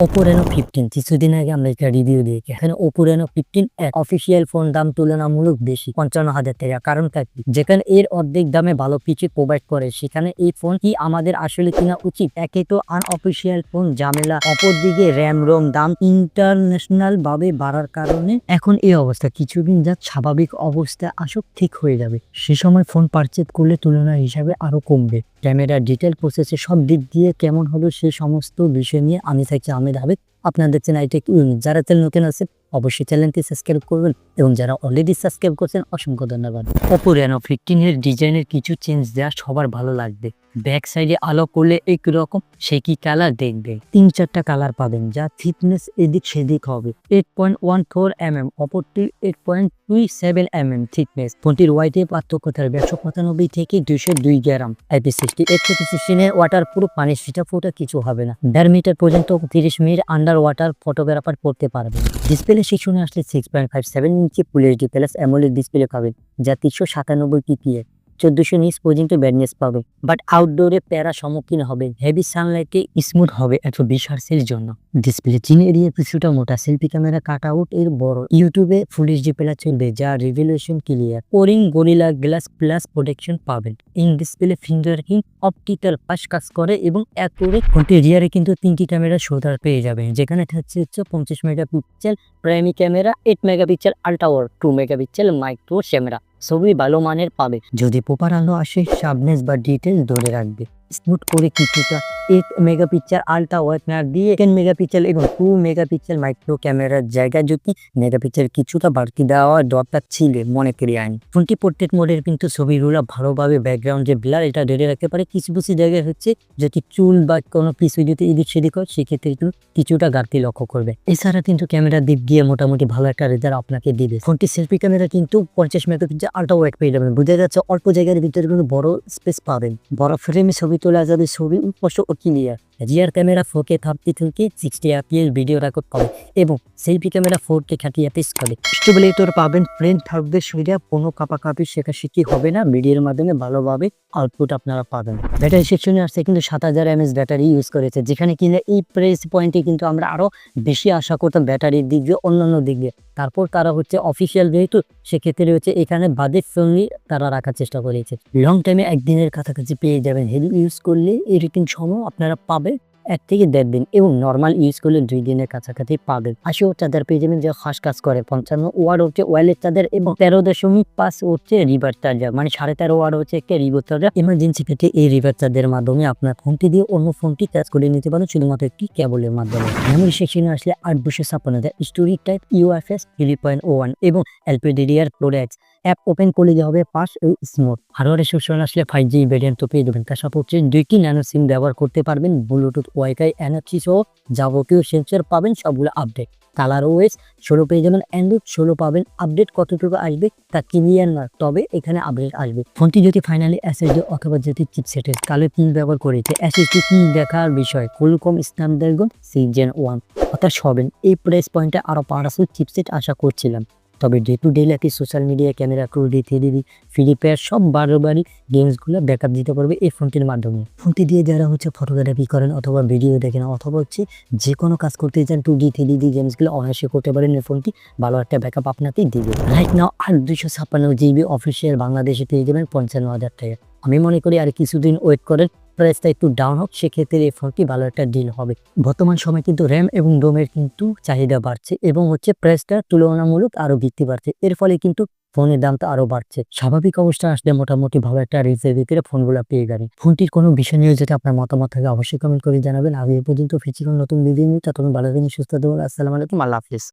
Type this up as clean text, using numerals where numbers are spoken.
Oppo Reno 15 কিছুদিন আগে আমরা একটা রিভিউ দিয়েছি। এখানে Oppo Reno 15 এক অফিসিয়াল ফোন দাম তুলনামূলক বেশি 55,000 টাকা। কারণটা কি? যেখানে এর অর্ধেক দামে ভালো কিছু প্রোভাইড করে সেখানে এই ফোন কি আমাদের আসলে কিনা উচিত? একে তো আনঅফিসিয়াল ফোন ঝামেলা, অপরদিকে র্যাম রোম দাম ইন্টারন্যাশনাল ভাবে বাড়ার কারণে এখন এই অবস্থা। কিছুদিন যা স্বাভাবিক অবস্থা আসুক ঠিক হয়ে যাবে, সে সময় ফোন পারচেজ করলে তুলনা হিসাবে আরো কমবে। ক্যামেরা, ডিটেল, প্রসেসর সব দিক দিয়ে কেমন হবে সে সমস্ত বিষয় নিয়ে আমি থাকছি আহমেদ হাবিব। আপনারা দেখছেন আইটেক ইউনিট। যারা চ্যানেল নতুন আছে অবশ্যই চ্যানেলটি সাবস্ক্রাইব করবেন এবং যারা অলরেডি সাবস্ক্রাইব করছেন অসংখ্য ধন্যবাদ। Oppo Reno 15 এর ডিজাইনের কিছু চেঞ্জ দেওয়া সবার ভালো লাগবে। ব্যাক সাইডে আলো করলে একরকম, সে কি কালার দেখবে 3-4টা কালার পাবেন, যা থিকনেস এদিক সেদিক হবে। 8.14 mm, অপরটি 8.27 mm থিকনেস। ফোনটির ওয়াইটে পার্থক্য থাকবে 195 থেকে 202 গ্রাম। IP60 816 ওয়াটার প্রুফ, পানি ছিটা ফোটা কিছু হবে না। 1.5 মিটার পর্যন্ত 30 মিনিট আন্ডার ওয়াটার ফটোগ্রাফার করতে পারবে। ডিসপ্লে সেকশনে আসলে 6.57 inch full HD plus AMOLED display পাবেন, যা 397 পিপিএ 1400 নিটস পর্যন্ত ব্রাইটনেস পাবে। বাট আউটডোরে প্যারা সম্মুখীন হবে, হেভি সানলাইটে স্মুথ হবে 120 হার্টজের জন্য। ডিসপ্লে চিন এরিয়া কিছুটা মোটা, সেলফি ক্যামেরা কাট আউট এর বড়। ইউটিউবে ফুল এইচডি প্লাস চলবে, যা resolution clear. Corning Gorilla glass plus protection পাবেন। ইন ডিসপ্লে ফিঙ্গারপ্রিন্ট অপটিক্যাল পাস কাজ করে এবং অ্যাকুরেট। ফোনটির রিয়ারে কিন্তু 3টি ক্যামেরা শোল্ডার পেয়ে যাবেন, যেখানে থাকছে 25 megapixel primary camera, 8 megapixel ultra wide, 2 megapixel micro camera. ছবি ভালো মানের পাবে, যদি প্রপার আলো আসে শার্পনেস বা ডিটেল ধরে রাখবে। স্মুথ করে কিছুটা 8 মেগাপিক্সেল আল্ট্রা ওয়াইড না দিয়ে 10 মেগাপিক্সেল এবং 2 মেগাপিক্সেল মাইক্রো ক্যামেরার জায়গায় যদি মেগাপিক্সেল কিছুটা বাড়তি দেওয়া দরকার ছিল মনে করি আইন। ফোনটি পোর্ট্রেট মোডের কিন্তু ছবিগুলো ভালোভাবে ব্যাকগ্রাউন্ড যে ব্লার এটা ধরে রাখতে পারে। কিছু কিছু জায়গায় হচ্ছে যদি চুল বা কোনো কিছু যদি এদিক সেদিক হয় সেক্ষেত্রে কিন্তু কিছুটা ঘাটতি লক্ষ্য করবে। এছাড়া কিন্তু ক্যামেরার দিক দিয়ে মোটামুটি ভালো একটা রেজাল্ট আপনাকে দিবে। ফোনটি সেলফি ক্যামেরা কিন্তু 50 মেগাপিক্সেল আল্ট্রা ওয়াইড পেয়ে যাবেন, বোঝা যাচ্ছে অল্প জায়গার ভিতরে কিন্তু বড় স্পেস পাবেন। বড় ফ্রেমে ছবি তোলা যাবে, ছবি স্পষ্ট ও ক্লিয়ার। রিয়ার ক্যামেরা 4K 30 থেকে 60 fps ভিডিও রেকর্ড পাবে এবং সেলফি ক্যামেরা 4K 30 fps করে। স্টেবিলাইজার পাবেন, ফ্রেন্ড থাকবে, সুবিধা কোনো কাপাকাপি শেখাশেখি হবে না। ভিডিওর মাধ্যমে ভালোভাবে আউটপুট আপনারা পাবেন। ব্যাটারি সেকশনে আসছে কিন্তু 7000 mAh ব্যাটারি ইউজ করেছে, যেখানে কিনা এই প্রাইস পয়েন্টে কিন্তু আমরা আরো বেশি আশা করতাম ব্যাটারির দিক দিয়ে, অন্যান্য দিক দিয়ে। তারপর তারা হচ্ছে অফিসিয়াল যেহেতু সেক্ষেত্রে হচ্ছে এখানে বাজেট ফ্রেন্ডলি তারা রাখার চেষ্টা করেছে। লং টাইমে একদিনের কাছাকাছি পেয়ে যাবেন। হেভি ইউজ করলে এডিটিং সময় আপনারা পাবে 1 থেকে 1.5 দিন এবং নর্মাল ইউজ করলে 2 দিনের কাছাকাছি পাবেন। 80 ওয়াট চার্জার পেয়ে যাবেন, যা ফাস্ট কাজ করে। 55 ওয়াট হচ্ছে ওয়্যারলেস চার্জার এবং 13.5 হচ্ছে রিভার্স চার্জার, মানে 13.5 ওয়াট হচ্ছে একটা রিভার্স চার্জার। ইমার্জেন্সি ক্ষেত্রে এই রিভার্স চার্জারের মাধ্যমে আপনার ফোনটি দিয়ে অন্য ফোনটি চার্জ করে নিতে পারেন শুধুমাত্র একটি কেবলের মাধ্যমে। মেমোরি সেকশনে আসলে 856 স্টোরেজ টাইপ UFS 3.01 এবং LPDDR4X অ্যাপ ওপেন করলে যে হবে পাস ও স্মুথ। হার্ডওয়্যার সেকশনে আসলে 5G ভেরিয়েন্ট তো পেয়ে যাবেন, তার সাথে হচ্ছে 2টি ন্যানো সিম ব্যবহার করতে পারবেন। ব্লুটুথ, ওয়াইফাই, NFC সহ যাবতীয় সেন্সর পাবেন, সবগুলো আপডেট। কালার OS 16 পেয়ে যাবেন, অ্যান্ড্রয়েড 16 পাবেন। আপডেট কতটুকু আসবে তা ক্লিয়ার না, তবে এখানে আপডেট আসবে। ফোনটি যদি ফাইনালি SSD অথবা যদি চিপসেটের কালার প্রিন্ট ব্যবহার করেছে, SSD কি দেখার বিষয়, কোয়ালকম স্ন্যাপড্রাগন 6 Gen 1 অর্থাৎ হবেন। এই প্রাইস পয়েন্টে আরো পাওয়ারফুল চিপসেট আশা করছিলাম, তবে ডে টু ডে লাইফে social media, camera, 2D 3D, free fire সব বারবারই গেমসগুলো ব্যাকআপ দিতে পারবে এই ফোনটির মাধ্যমে। ফোনটি দিয়ে যারা হচ্ছে ফটোগ্রাফি করেন অথবা ভিডিও দেখেন অথবা হচ্ছে যে কোনো কাজ করতে চান 2D 3D গেমসগুলো অনায়াসে করতে পারেন। এই ফোনটি ভালো একটা ব্যাকআপ আপনাকেই দিবে। রাইট নাও আর 256 GB অফিসিয়াল বাংলাদেশে পেয়ে যাবেন 55,000 টাকা। আমি মনে করি আর কিছুদিন ওয়েট করেন, প্রাইসটা একটু ডাউন হোক, সেক্ষেত্রে এই ফোনটি ভালো একটা ডিল হবে। বর্তমান সময় কিন্তু র্যাম এবং রোমের কিন্তু চাহিদা বাড়ছে এবং হচ্ছে প্রাইসটা তুলনামূলক আরো বৃদ্ধি পাচ্ছে, এর ফলে কিন্তু ফোনের দামটা আরো বাড়ছে। স্বাভাবিক অবস্থা আসলে মোটামুটি ভালো একটা রেঞ্জের ভিতরে ফোনগুলো পেয়ে যাবেন। ফোনটির কোনো বিষয় নিয়ে যদি আপনার মতামত থাকে অবশ্যই কমেন্ট করে জানাবেন। আগে পর্যন্ত ফিরছি নতুন ভিডিও নিয়ে, ততক্ষণ ভালো থাকুন, সুস্থ থাকুন। আসসালামু আলাইকুম, আল্লাহ হাফিজ।